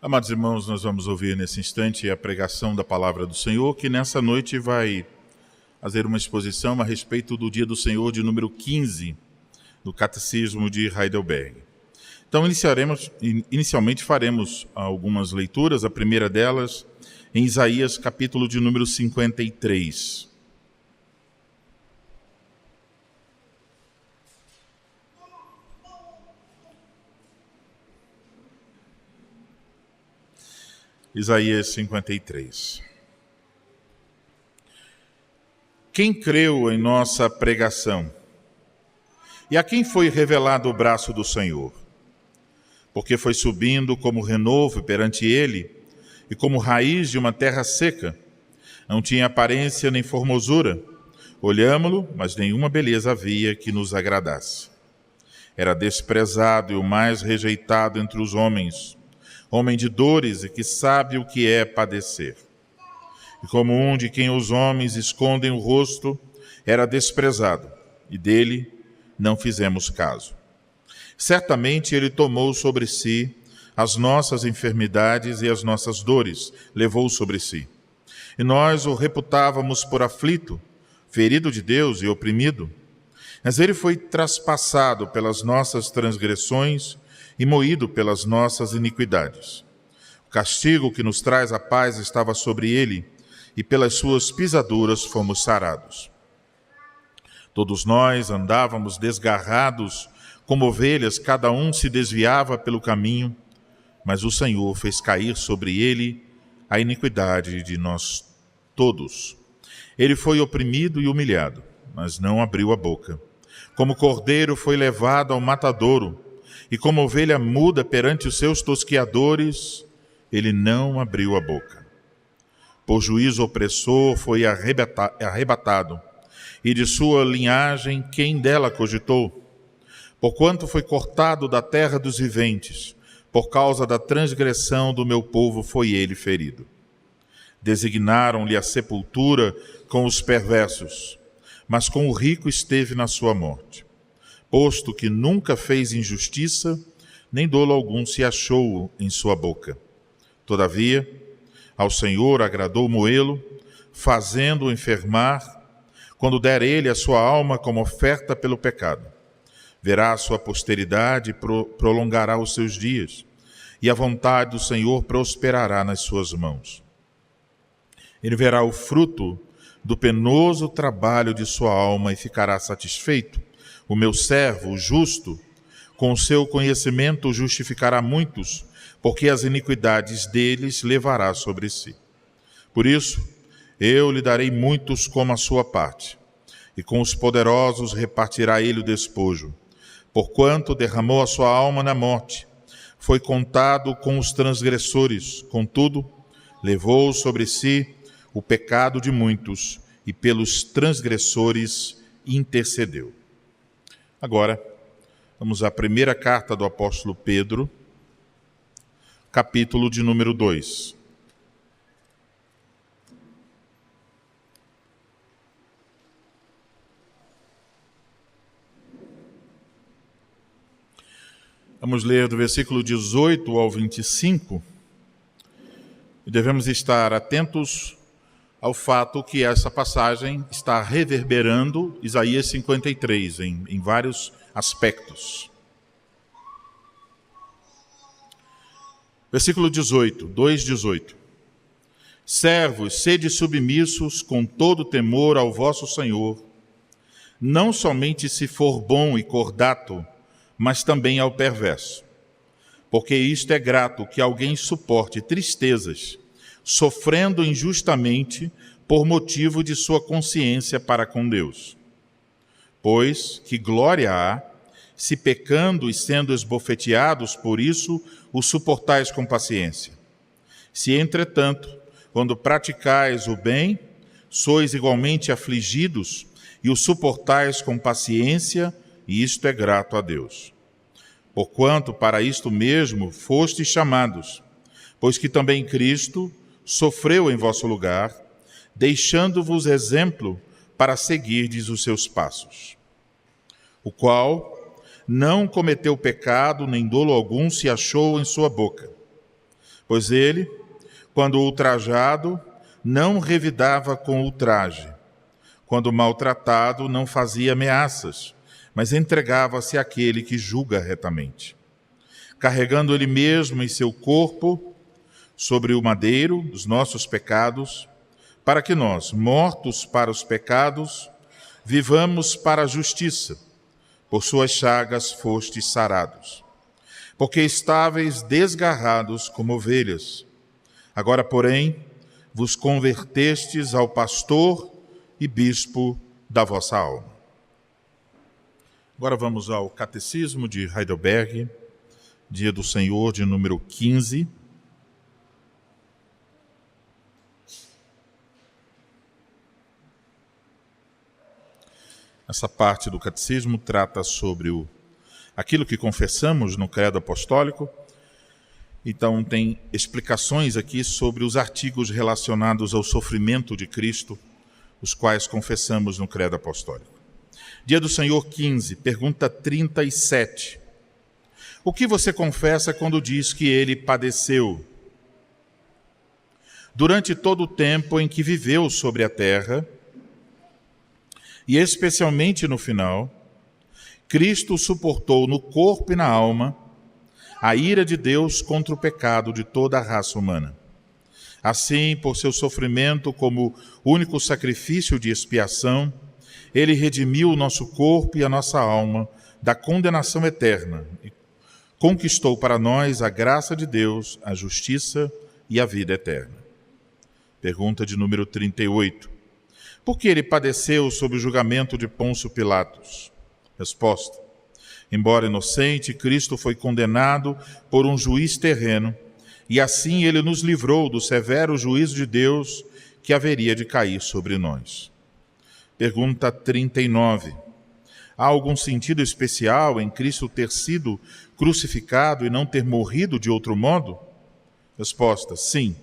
Amados irmãos, nós vamos ouvir nesse instante a pregação da palavra do Senhor, que nessa noite vai fazer uma exposição a respeito do Dia do Senhor de número 15, do Catecismo de Heidelberg. Então, inicialmente faremos algumas leituras, a primeira delas em Isaías, capítulo de número 53. Isaías 53. Quem creu em nossa pregação? E a quem foi revelado o braço do Senhor? Porque foi subindo como renovo perante ele, e como raiz de uma terra seca. Não tinha aparência nem formosura. Olhámo-lo, mas nenhuma beleza havia que nos agradasse. Era desprezado e o mais rejeitado entre os homens, homem de dores e que sabe o que é padecer. E como um de quem os homens escondem o rosto, era desprezado, e dele não fizemos caso. Certamente ele tomou sobre si as nossas enfermidades e as nossas dores, levou sobre si. E nós o reputávamos por aflito, ferido de Deus e oprimido. Mas ele foi traspassado pelas nossas transgressões e moído pelas nossas iniquidades. O castigo que nos traz a paz estava sobre ele, e pelas suas pisaduras fomos sarados. Todos nós andávamos desgarrados, como ovelhas, cada um se desviava pelo caminho, mas o Senhor fez cair sobre ele a iniquidade de nós todos. Ele foi oprimido e humilhado, mas não abriu a boca. Como cordeiro foi levado ao matadouro, e como ovelha muda perante os seus tosquiadores, ele não abriu a boca. Por juízo opressor foi arrebatado, e de sua linhagem quem dela cogitou? Porquanto foi cortado da terra dos viventes, por causa da transgressão do meu povo foi ele ferido. Designaram-lhe a sepultura com os perversos, mas com o rico esteve na sua morte. Posto que nunca fez injustiça, nem dolo algum se achou em sua boca. Todavia, ao Senhor agradou moê-lo, fazendo-o enfermar, quando der ele a sua alma como oferta pelo pecado. Verá a sua posteridade e prolongará os seus dias, e a vontade do Senhor prosperará nas suas mãos. Ele verá o fruto do penoso trabalho de sua alma e ficará satisfeito. O meu servo, o justo, com o seu conhecimento justificará muitos, porque as iniquidades deles levará sobre si. Por isso, eu lhe darei muitos como a sua parte, e com os poderosos repartirá ele o despojo. Porquanto derramou a sua alma na morte, foi contado com os transgressores, contudo, levou sobre si o pecado de muitos, e pelos transgressores intercedeu. Agora, vamos à primeira carta do apóstolo Pedro, capítulo de número 2. Vamos ler do versículo 18 ao 25, e devemos estar atentos ao fato que essa passagem está reverberando Isaías 53 em vários aspectos. Versículo 18, 2:18. Servos, sede submissos com todo temor ao vosso Senhor, não somente se for bom e cordato, mas também ao perverso. Porque isto é grato que alguém suporte tristezas, sofrendo injustamente por motivo de sua consciência para com Deus. Pois que glória há, se pecando e sendo esbofeteados por isso, o suportais com paciência. Se, entretanto, quando praticais o bem, sois igualmente afligidos e o suportais com paciência, e isto é grato a Deus. Porquanto para isto mesmo fostes chamados, pois que também Cristo sofreu em vosso lugar, deixando-vos exemplo para seguirdes os seus passos. o qual não cometeu pecado, nem dolo algum se achou em sua boca. Pois ele, quando ultrajado, não revidava com ultraje. Quando maltratado, não fazia ameaças, mas entregava-se àquele que julga retamente. Carregando ele mesmo em seu corpo, sobre o madeiro, os nossos pecados, para que nós, mortos para os pecados, vivamos para a justiça. Por suas chagas fostes sarados. Porque estáveis desgarrados como ovelhas. Agora, porém, vos convertestes ao pastor e bispo da vossa alma. Agora vamos ao Catecismo de Heidelberg, Dia do Senhor, de número 15. Essa parte do Catecismo trata sobre aquilo que confessamos no Credo Apostólico. Então tem explicações aqui sobre os artigos relacionados ao sofrimento de Cristo, os quais confessamos no Credo Apostólico. Dia do Senhor 15, pergunta 37. O que você confessa quando diz que ele padeceu? Durante todo o tempo em que viveu sobre a terra, e especialmente no final, Cristo suportou no corpo e na alma a ira de Deus contra o pecado de toda a raça humana. Assim, por seu sofrimento como único sacrifício de expiação, ele redimiu o nosso corpo e a nossa alma da condenação eterna e conquistou para nós a graça de Deus, a justiça e a vida eterna. Pergunta de número 38. Por que ele padeceu sob o julgamento de Pôncio Pilatos? Resposta. Embora inocente, Cristo foi condenado por um juiz terreno, e assim ele nos livrou do severo juízo de Deus que haveria de cair sobre nós. Pergunta 39. Há algum sentido especial em Cristo ter sido crucificado e não ter morrido de outro modo? Resposta. Sim.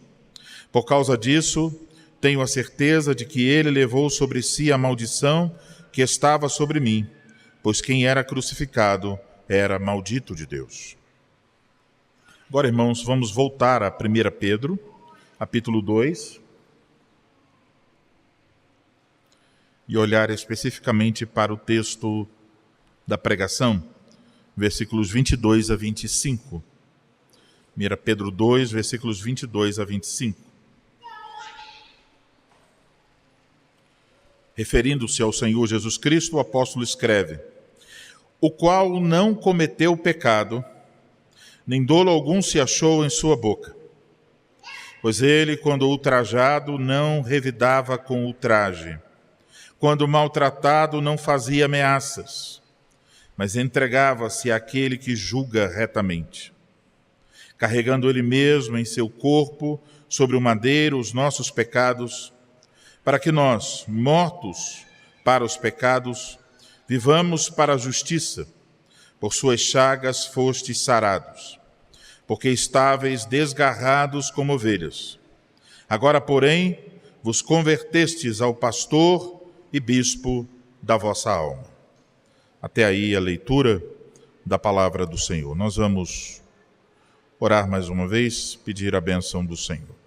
Por causa disso, tenho a certeza de que ele levou sobre si a maldição que estava sobre mim, pois quem era crucificado era maldito de Deus. Agora, irmãos, vamos voltar a 1 Pedro, capítulo 2, e olhar especificamente para o texto da pregação, versículos 22 a 25. 1 Pedro 2, versículos 22 a 25. Referindo-se ao Senhor Jesus Cristo, o apóstolo escreve: o qual não cometeu pecado, nem dolo algum se achou em sua boca. Pois ele, quando ultrajado, não revidava com ultraje. Quando maltratado, não fazia ameaças, mas entregava-se àquele que julga retamente. Carregando ele mesmo em seu corpo, sobre o madeiro, os nossos pecados, para que nós, mortos para os pecados, vivamos para a justiça. Por suas chagas fostes sarados, porque estáveis desgarrados como ovelhas. Agora, porém, vos convertestes ao pastor e bispo da vossa alma. Até aí a leitura da palavra do Senhor. Nós vamos orar mais uma vez, pedir a bênção do Senhor.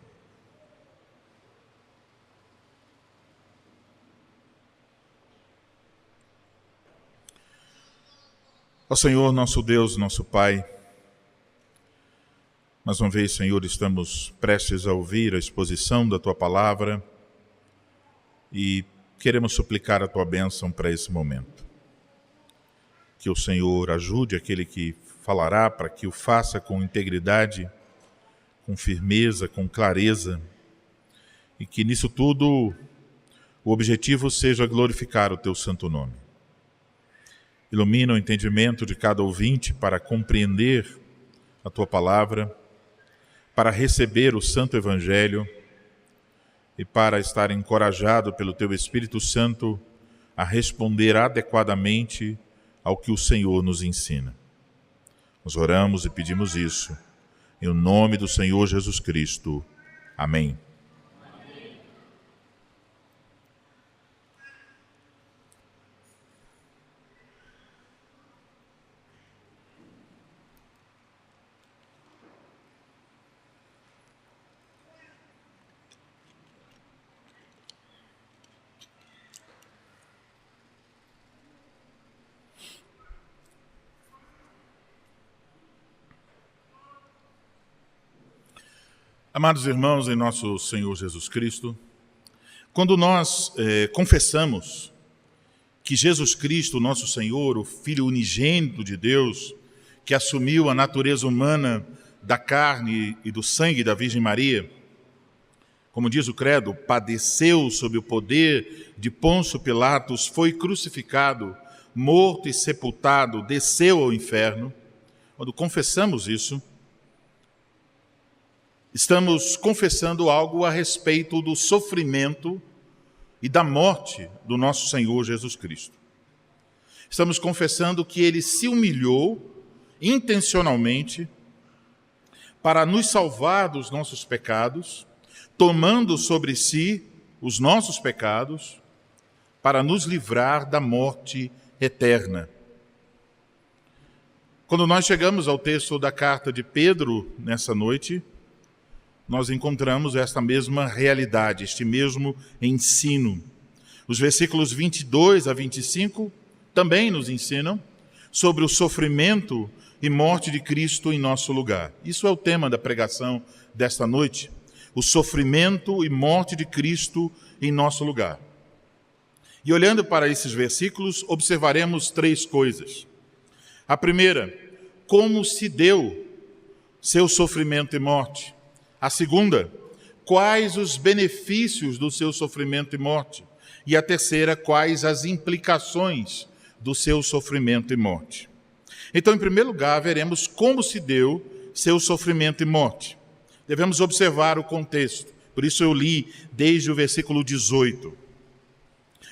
Ó Senhor, nosso Deus, nosso Pai, mais uma vez, Senhor, estamos prestes a ouvir a exposição da Tua Palavra e queremos suplicar a Tua bênção para esse momento. Que o Senhor ajude aquele que falará para que o faça com integridade, com firmeza, com clareza, e que nisso tudo o objetivo seja glorificar o Teu santo nome. Ilumina o entendimento de cada ouvinte para compreender a Tua Palavra, para receber o Santo Evangelho e para estar encorajado pelo Teu Espírito Santo a responder adequadamente ao que o Senhor nos ensina. Nós oramos e pedimos isso em nome do Senhor Jesus Cristo. Amém. Amados irmãos em nosso Senhor Jesus Cristo, quando nós confessamos que Jesus Cristo, nosso Senhor, o Filho unigênito de Deus, que assumiu a natureza humana da carne e do sangue da Virgem Maria, como diz o credo, padeceu sob o poder de Pôncio Pilatos, foi crucificado, morto e sepultado, desceu ao inferno. Quando confessamos isso, estamos confessando algo a respeito do sofrimento e da morte do nosso Senhor Jesus Cristo. Estamos confessando que ele se humilhou intencionalmente para nos salvar dos nossos pecados, tomando sobre si os nossos pecados, para nos livrar da morte eterna. Quando nós chegamos ao texto da carta de Pedro nessa noite, nós encontramos esta mesma realidade, este mesmo ensino. Os versículos 22 a 25 também nos ensinam sobre o sofrimento e morte de Cristo em nosso lugar. Isso é o tema da pregação desta noite, o sofrimento e morte de Cristo em nosso lugar. E olhando para esses versículos, observaremos três coisas. A primeira, como se deu seu sofrimento e morte. A segunda, quais os benefícios do seu sofrimento e morte. E a terceira, quais as implicações do seu sofrimento e morte. Então, em primeiro lugar, veremos como se deu seu sofrimento e morte. Devemos observar o contexto. Por isso eu li desde o versículo 18.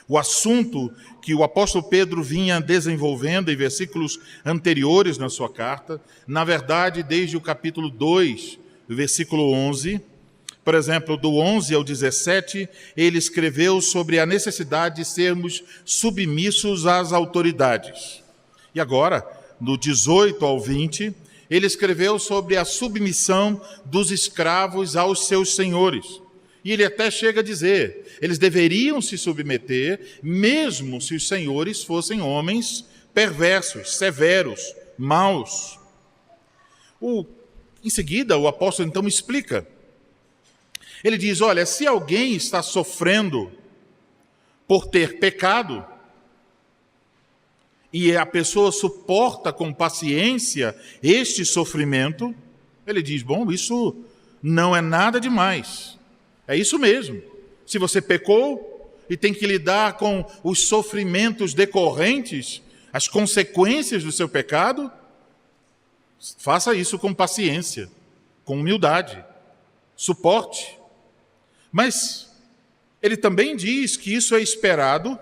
O assunto que o apóstolo Pedro vinha desenvolvendo em versículos anteriores na sua carta, na verdade, desde o capítulo 2, versículo 11, por exemplo, do 11 ao 17, ele escreveu sobre a necessidade de sermos submissos às autoridades. E agora, do 18 ao 20, ele escreveu sobre a submissão dos escravos aos seus senhores. E ele até chega a dizer, eles deveriam se submeter, mesmo se os senhores fossem homens perversos, severos, maus. Em seguida, o apóstolo então explica. Ele diz, olha, se alguém está sofrendo por ter pecado, e a pessoa suporta com paciência este sofrimento, ele diz, bom, isso não é nada demais. É isso mesmo. Se você pecou e tem que lidar com os sofrimentos decorrentes, as consequências do seu pecado, faça isso com paciência, com humildade, suporte. Mas ele também diz que isso é esperado,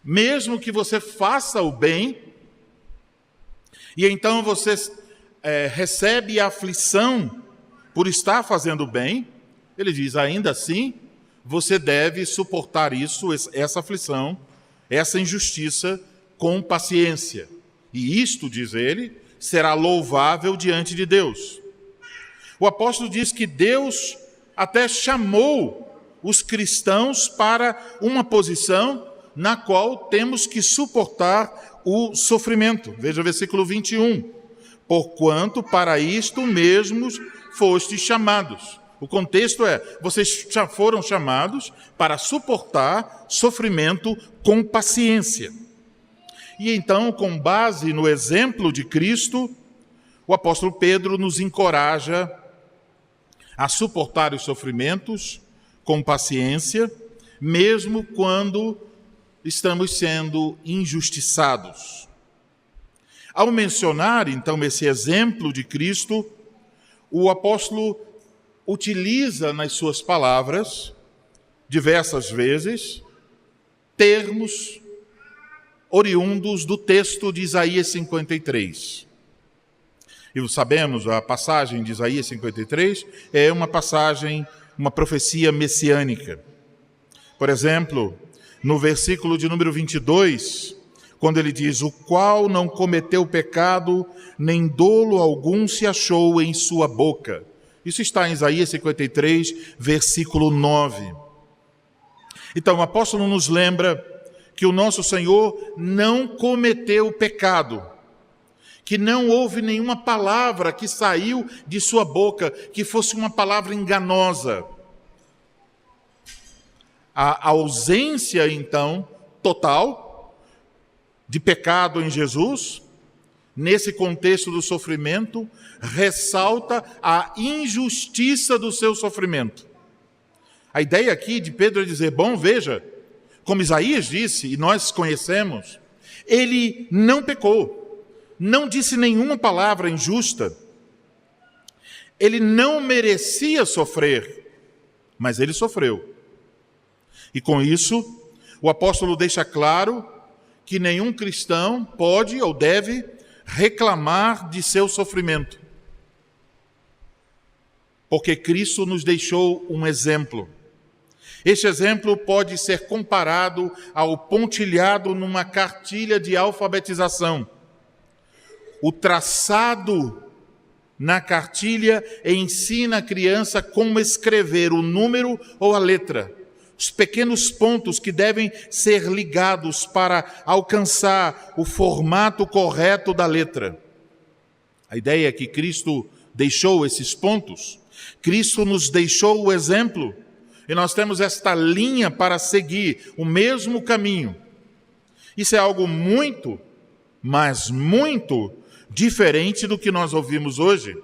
mesmo que você faça o bem, e então você recebe a aflição por estar fazendo o bem, ele diz, ainda assim, você deve suportar isso, essa aflição, essa injustiça, com paciência. E isto, diz ele, será louvável diante de Deus. O apóstolo diz que Deus até chamou os cristãos para uma posição na qual temos que suportar o sofrimento. Veja o versículo 21. Porquanto para isto mesmos fostes chamados. O contexto é, vocês já foram chamados para suportar sofrimento com paciência. E então, com base no exemplo de Cristo, o apóstolo Pedro nos encoraja a suportar os sofrimentos com paciência, mesmo quando estamos sendo injustiçados. Ao mencionar, então, esse exemplo de Cristo, o apóstolo utiliza nas suas palavras, diversas vezes, termos oriundos do texto de Isaías 53. E sabemos, a passagem de Isaías 53 é uma passagem, uma profecia messiânica. Por exemplo, no versículo de número 22, quando ele diz, o qual não cometeu pecado, nem dolo algum se achou em sua boca. Isso está em Isaías 53, versículo 9. Então, o apóstolo nos lembra que o nosso Senhor não cometeu pecado, que não houve nenhuma palavra que saiu de sua boca que fosse uma palavra enganosa. A ausência, então, total de pecado em Jesus, nesse contexto do sofrimento, ressalta a injustiça do seu sofrimento. A ideia aqui de Pedro é dizer, bom, veja, como Isaías disse, e nós conhecemos, ele não pecou, não disse nenhuma palavra injusta, ele não merecia sofrer, mas ele sofreu. E com isso, o apóstolo deixa claro que nenhum cristão pode ou deve reclamar de seu sofrimento. Porque Cristo nos deixou um exemplo. Este exemplo pode ser comparado ao pontilhado numa cartilha de alfabetização. O traçado na cartilha ensina a criança como escrever o número ou a letra. Os pequenos pontos que devem ser ligados para alcançar o formato correto da letra. A ideia é que Cristo deixou esses pontos. Cristo nos deixou o exemplo. E nós temos esta linha para seguir o mesmo caminho. Isso é algo muito, mas muito diferente do que nós ouvimos hoje.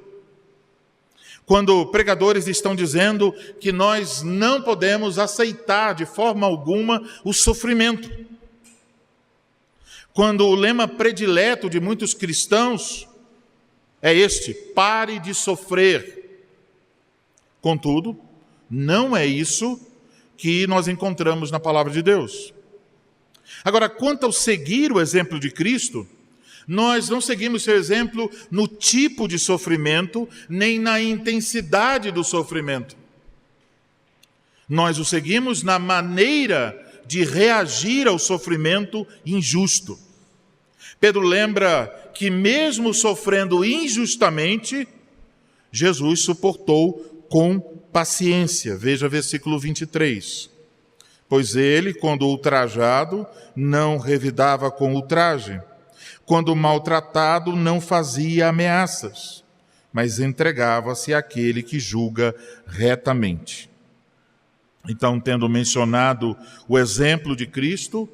Quando pregadores estão dizendo que nós não podemos aceitar de forma alguma o sofrimento. Quando o lema predileto de muitos cristãos é este: pare de sofrer. Contudo, não é isso que nós encontramos na palavra de Deus. Agora, quanto ao seguir o exemplo de Cristo, nós não seguimos seu exemplo no tipo de sofrimento, nem na intensidade do sofrimento. Nós o seguimos na maneira de reagir ao sofrimento injusto. Pedro lembra que mesmo sofrendo injustamente, Jesus suportou com paciência. Veja versículo 23. Pois ele, quando ultrajado, não revidava com ultraje. Quando maltratado, não fazia ameaças, mas entregava-se àquele que julga retamente. Então, tendo mencionado o exemplo de Cristo,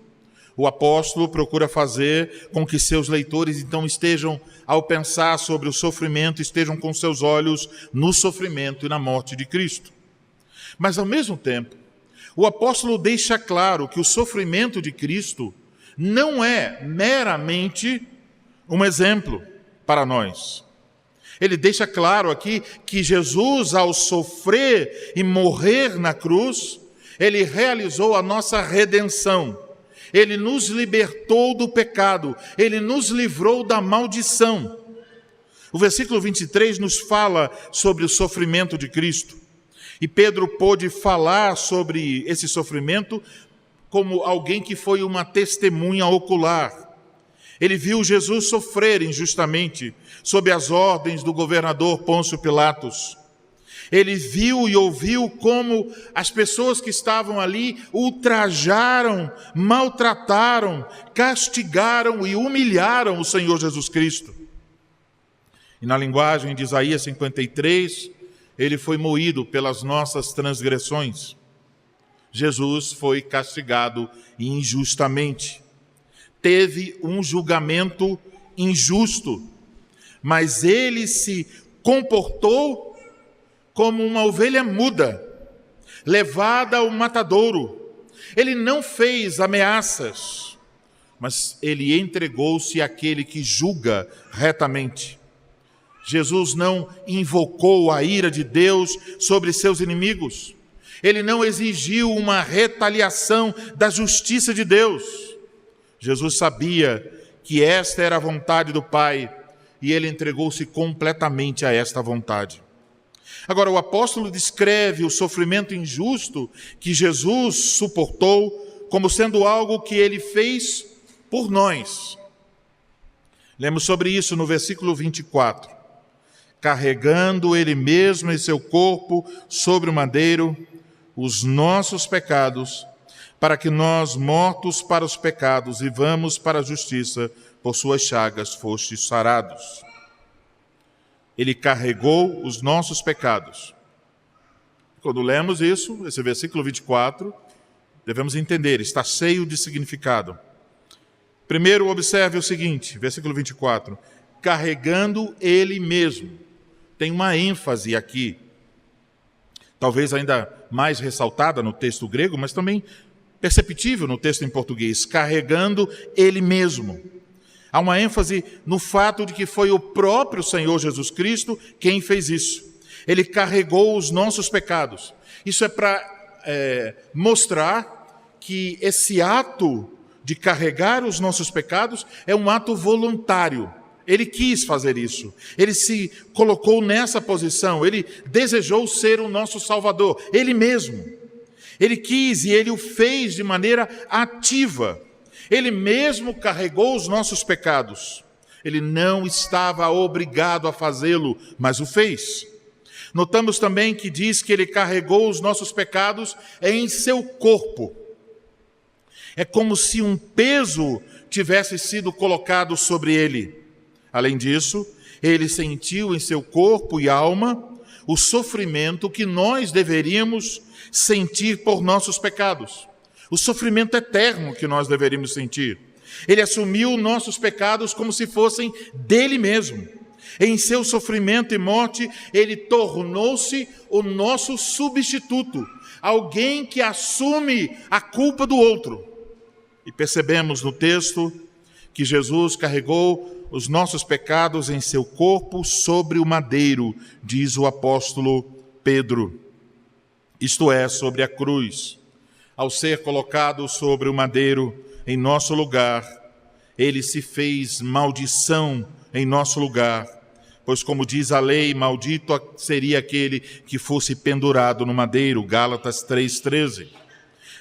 o apóstolo procura fazer com que seus leitores, então, estejam, ao pensar sobre o sofrimento, estejam com seus olhos no sofrimento e na morte de Cristo. Mas, ao mesmo tempo, o apóstolo deixa claro que o sofrimento de Cristo não é meramente um exemplo para nós. Ele deixa claro aqui que Jesus, ao sofrer e morrer na cruz, ele realizou a nossa redenção. Ele nos libertou do pecado, ele nos livrou da maldição. O versículo 23 nos fala sobre o sofrimento de Cristo. E Pedro pôde falar sobre esse sofrimento como alguém que foi uma testemunha ocular. Ele viu Jesus sofrer injustamente sob as ordens do governador Pôncio Pilatos. Ele viu e ouviu como as pessoas que estavam ali ultrajaram, maltrataram, castigaram e humilharam o Senhor Jesus Cristo. E na linguagem de Isaías 53, ele foi moído pelas nossas transgressões. Jesus foi castigado injustamente. Teve um julgamento injusto, mas ele se comportou como uma ovelha muda, levada ao matadouro. Ele não fez ameaças, mas ele entregou-se àquele que julga retamente. Jesus não invocou a ira de Deus sobre seus inimigos. Ele não exigiu uma retaliação da justiça de Deus. Jesus sabia que esta era a vontade do Pai e ele entregou-se completamente a esta vontade. Agora, o apóstolo descreve o sofrimento injusto que Jesus suportou como sendo algo que ele fez por nós. Lemos sobre isso no versículo 24. Carregando ele mesmo em seu corpo sobre o madeiro os nossos pecados, para que nós, mortos para os pecados, vivamos para a justiça, por suas chagas fostes sarados. Ele carregou os nossos pecados. Quando lemos isso, esse versículo 24, devemos entender, está cheio de significado. Primeiro, observe o seguinte, versículo 24, carregando ele mesmo. Tem uma ênfase aqui, talvez ainda mais ressaltada no texto grego, mas também perceptível no texto em português, carregando ele mesmo. Há uma ênfase no fato de que foi o próprio Senhor Jesus Cristo quem fez isso. Ele carregou os nossos pecados. Isso é para mostrar que esse ato de carregar os nossos pecados é um ato voluntário. Ele quis fazer isso. Ele se colocou nessa posição. Ele desejou ser o nosso Salvador. Ele mesmo. Ele quis e ele o fez de maneira ativa. Ele mesmo carregou os nossos pecados. Ele não estava obrigado a fazê-lo, mas o fez. Notamos também que diz que ele carregou os nossos pecados em seu corpo. É como se um peso tivesse sido colocado sobre ele. Além disso, ele sentiu em seu corpo e alma o sofrimento que nós deveríamos sentir por nossos pecados. O sofrimento eterno que nós deveríamos sentir. Ele assumiu nossos pecados como se fossem dele mesmo. Em seu sofrimento e morte, ele tornou-se o nosso substituto, alguém que assume a culpa do outro. E percebemos no texto que Jesus carregou os nossos pecados em seu corpo sobre o madeiro, diz o apóstolo Pedro. Isto é, sobre a cruz. Ao ser colocado sobre o madeiro em nosso lugar, ele se fez maldição em nosso lugar, pois como diz a lei, maldito seria aquele que fosse pendurado no madeiro, Gálatas 3,13.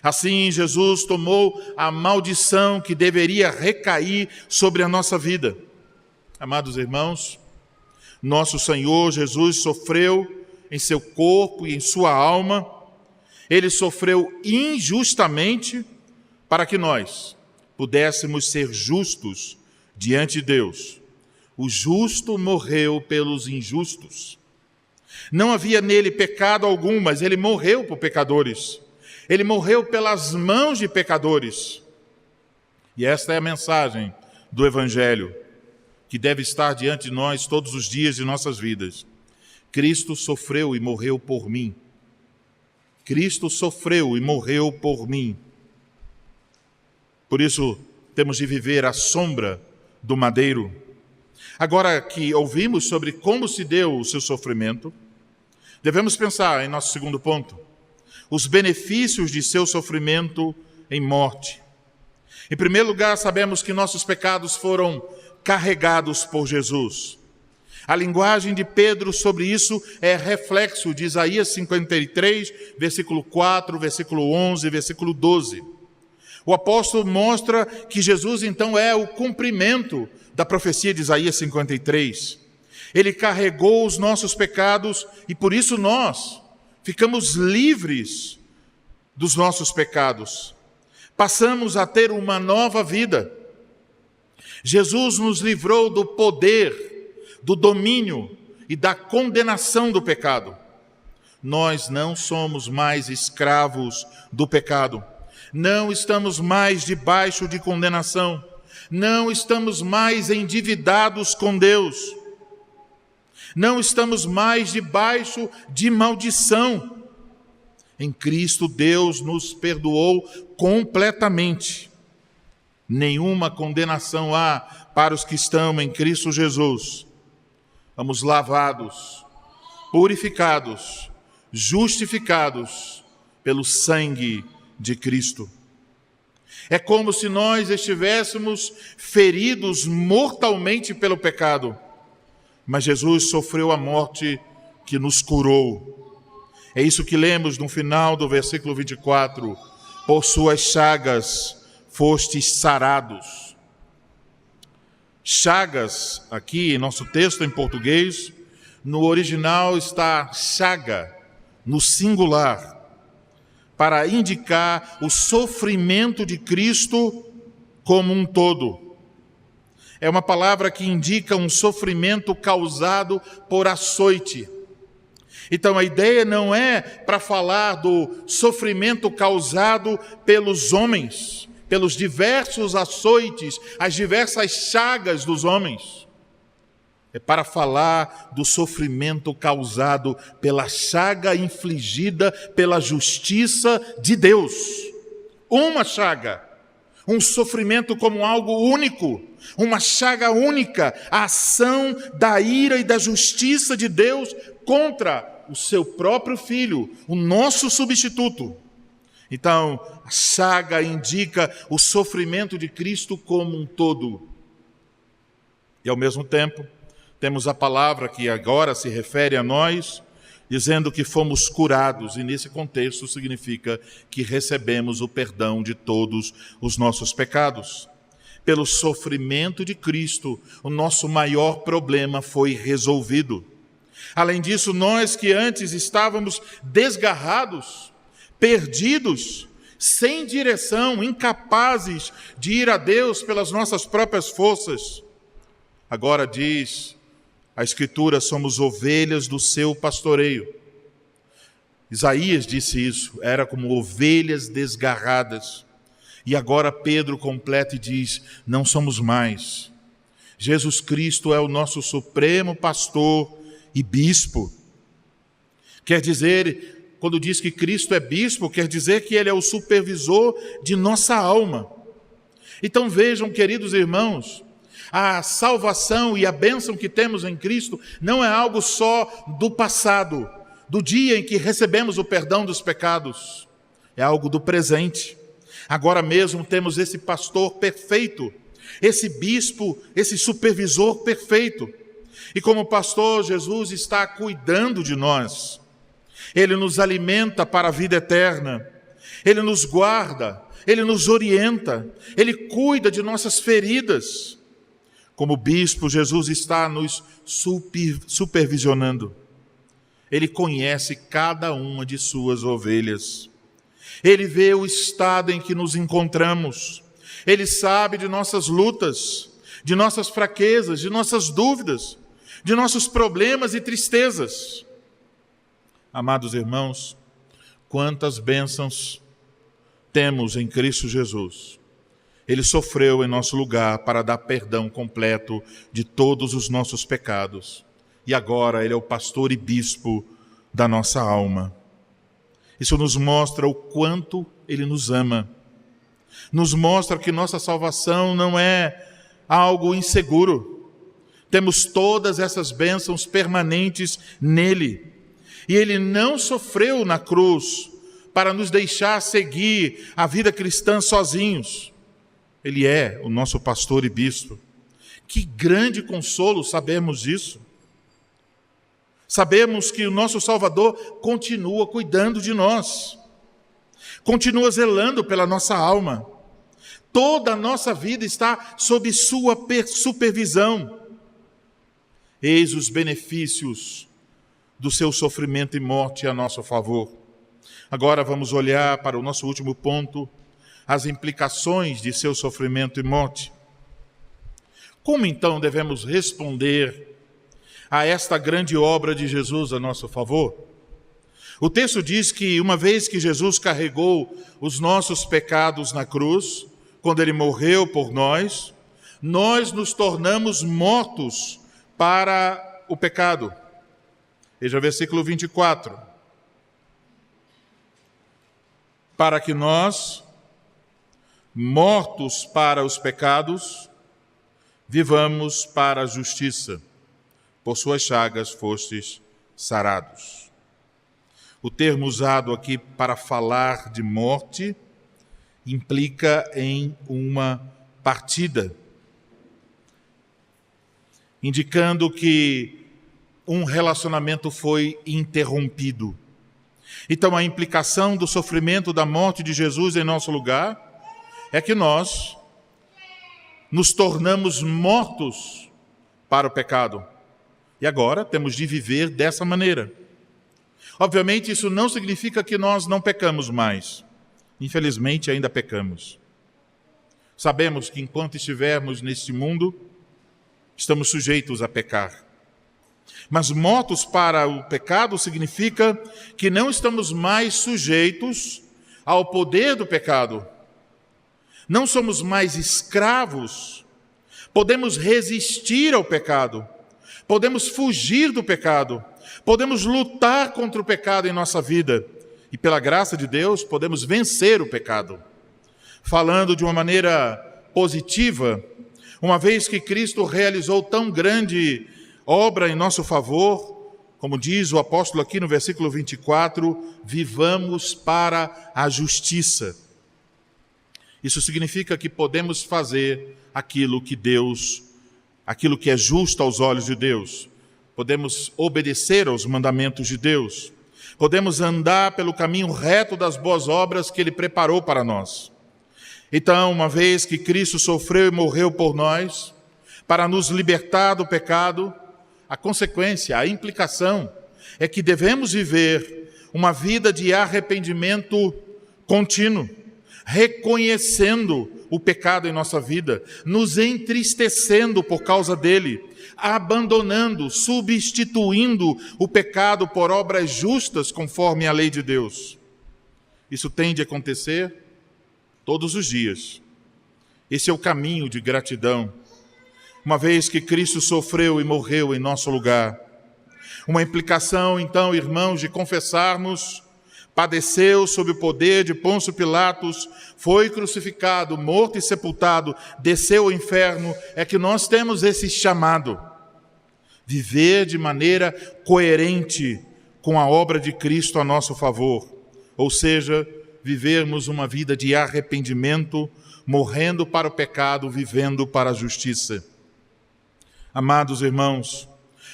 Assim, Jesus tomou a maldição que deveria recair sobre a nossa vida. Amados irmãos, nosso Senhor Jesus sofreu em seu corpo e em sua alma. Ele sofreu injustamente para que nós pudéssemos ser justos diante de Deus. O justo morreu pelos injustos. Não havia nele pecado algum, mas ele morreu por pecadores. Ele morreu pelas mãos de pecadores. E esta é a mensagem do Evangelho, que deve estar diante de nós todos os dias de nossas vidas. Cristo sofreu e morreu por mim. Cristo sofreu e morreu por mim. Por isso, temos de viver à sombra do madeiro. Agora que ouvimos sobre como se deu o seu sofrimento, devemos pensar em nosso segundo ponto, os benefícios de seu sofrimento em morte. Em primeiro lugar, sabemos que nossos pecados foram carregados por Jesus. A linguagem de Pedro sobre isso é reflexo de Isaías 53, versículo 4, versículo 11, versículo 12. O apóstolo mostra que Jesus, então, é o cumprimento da profecia de Isaías 53. Ele carregou os nossos pecados e, por isso, nós ficamos livres dos nossos pecados. Passamos a ter uma nova vida. Jesus nos livrou do poder, do domínio e da condenação do pecado. Nós não somos mais escravos do pecado. Não estamos mais debaixo de condenação. Não estamos mais endividados com Deus. Não estamos mais debaixo de maldição. Em Cristo, Deus nos perdoou completamente. Nenhuma condenação há para os que estão em Cristo Jesus. Fomos lavados, purificados, justificados pelo sangue de Cristo. É como se nós estivéssemos feridos mortalmente pelo pecado, mas Jesus sofreu a morte que nos curou. É isso que lemos no final do versículo 24. Por suas chagas fostes sarados. Chagas, aqui em nosso texto em português, no original está chaga, no singular. para indicar o sofrimento de Cristo como um todo. É uma palavra que indica um sofrimento causado por açoite. Então a ideia não é para falar do sofrimento causado pelos homens, pelos diversos açoites, as diversas chagas dos homens. É para falar do sofrimento causado pela chaga infligida pela justiça de Deus. Uma chaga, um sofrimento como algo único, uma chaga única, a ação da ira e da justiça de Deus contra o seu próprio Filho, o nosso substituto. Então, a chaga indica o sofrimento de Cristo como um todo. E ao mesmo tempo, temos a palavra que agora se refere a nós, dizendo que fomos curados, e nesse contexto significa que recebemos o perdão de todos os nossos pecados. Pelo sofrimento de Cristo, o nosso maior problema foi resolvido. Além disso, nós que antes estávamos desgarrados, perdidos, sem direção, incapazes de ir a Deus pelas nossas próprias forças, agora diz a Escritura, somos ovelhas do seu pastoreio. Isaías disse isso, era como ovelhas desgarradas. E agora Pedro completa e diz, não somos mais. Jesus Cristo é o nosso supremo pastor e bispo. Quer dizer, quando diz que Cristo é bispo, quer dizer que ele é o supervisor de nossa alma. Então vejam, queridos irmãos, a salvação e a bênção que temos em Cristo não é algo só do passado, do dia em que recebemos o perdão dos pecados. É algo do presente. Agora mesmo temos esse pastor perfeito, esse bispo, esse supervisor perfeito. E como pastor, Jesus está cuidando de nós. Ele nos alimenta para a vida eterna. Ele nos guarda, ele nos orienta, ele cuida de nossas feridas. Como bispo, Jesus está nos supervisionando. Ele conhece cada uma de suas ovelhas. Ele vê o estado em que nos encontramos. Ele sabe de nossas lutas, de nossas fraquezas, de nossas dúvidas, de nossos problemas e tristezas. Amados irmãos, quantas bênçãos temos em Cristo Jesus. Ele sofreu em nosso lugar para dar perdão completo de todos os nossos pecados. E agora Ele é o pastor e bispo da nossa alma. Isso nos mostra o quanto Ele nos ama. Nos mostra que nossa salvação não é algo inseguro. Temos todas essas bênçãos permanentes nele. E Ele não sofreu na cruz para nos deixar seguir a vida cristã sozinhos. Ele é o nosso pastor e bispo. Que grande consolo sabermos disso. Sabemos que o nosso Salvador continua cuidando de nós. Continua zelando pela nossa alma. Toda a nossa vida está sob sua supervisão. Eis os benefícios do seu sofrimento e morte a nosso favor. Agora vamos olhar para o nosso último ponto, as implicações de seu sofrimento e morte. Como então devemos responder a esta grande obra de Jesus a nosso favor? O texto diz que uma vez que Jesus carregou os nossos pecados na cruz, quando ele morreu por nós, nós nos tornamos mortos para o pecado. Veja o versículo 24. Para que nós, mortos para os pecados, vivamos para a justiça. Por suas chagas fostes sarados. O termo usado aqui para falar de morte implica em uma partida, indicando que um relacionamento foi interrompido. Então, a implicação do sofrimento da morte de Jesus em nosso lugar é que nós nos tornamos mortos para o pecado. E agora temos de viver dessa maneira. Obviamente, isso não significa que nós não pecamos mais. Infelizmente, ainda pecamos. Sabemos que enquanto estivermos neste mundo, estamos sujeitos a pecar. Mas mortos para o pecado significa que não estamos mais sujeitos ao poder do pecado. Não somos mais escravos. Podemos resistir ao pecado. Podemos fugir do pecado. Podemos lutar contra o pecado em nossa vida. E pela graça de Deus, podemos vencer o pecado. Falando de uma maneira positiva, uma vez que Cristo realizou tão grande obra em nosso favor, como diz o apóstolo aqui no versículo 24, vivamos para a justiça. Isso significa que podemos fazer aquilo que é justo aos olhos de Deus. Podemos obedecer aos mandamentos de Deus. Podemos andar pelo caminho reto das boas obras que Ele preparou para nós. Então, uma vez que Cristo sofreu e morreu por nós, para nos libertar do pecado, a consequência, a implicação, é que devemos viver uma vida de arrependimento contínuo, reconhecendo o pecado em nossa vida, nos entristecendo por causa dele, abandonando, substituindo o pecado por obras justas conforme a lei de Deus. Isso tem de acontecer todos os dias. Esse é o caminho de gratidão, uma vez que Cristo sofreu e morreu em nosso lugar. Uma implicação, então, irmãos, de confessarmos: padeceu sob o poder de Pôncio Pilatos, foi crucificado, morto e sepultado, desceu ao inferno, é que nós temos esse chamado: viver de maneira coerente com a obra de Cristo a nosso favor, ou seja, vivermos uma vida de arrependimento, morrendo para o pecado, vivendo para a justiça. Amados irmãos,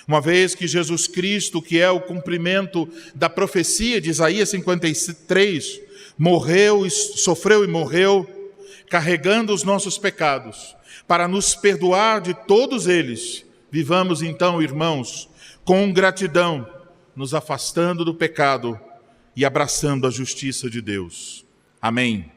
uma vez que Jesus Cristo, que é o cumprimento da profecia de Isaías 53, morreu, sofreu e morreu, carregando os nossos pecados, para nos perdoar de todos eles, vivamos então, irmãos, com gratidão, nos afastando do pecado e abraçando a justiça de Deus. Amém.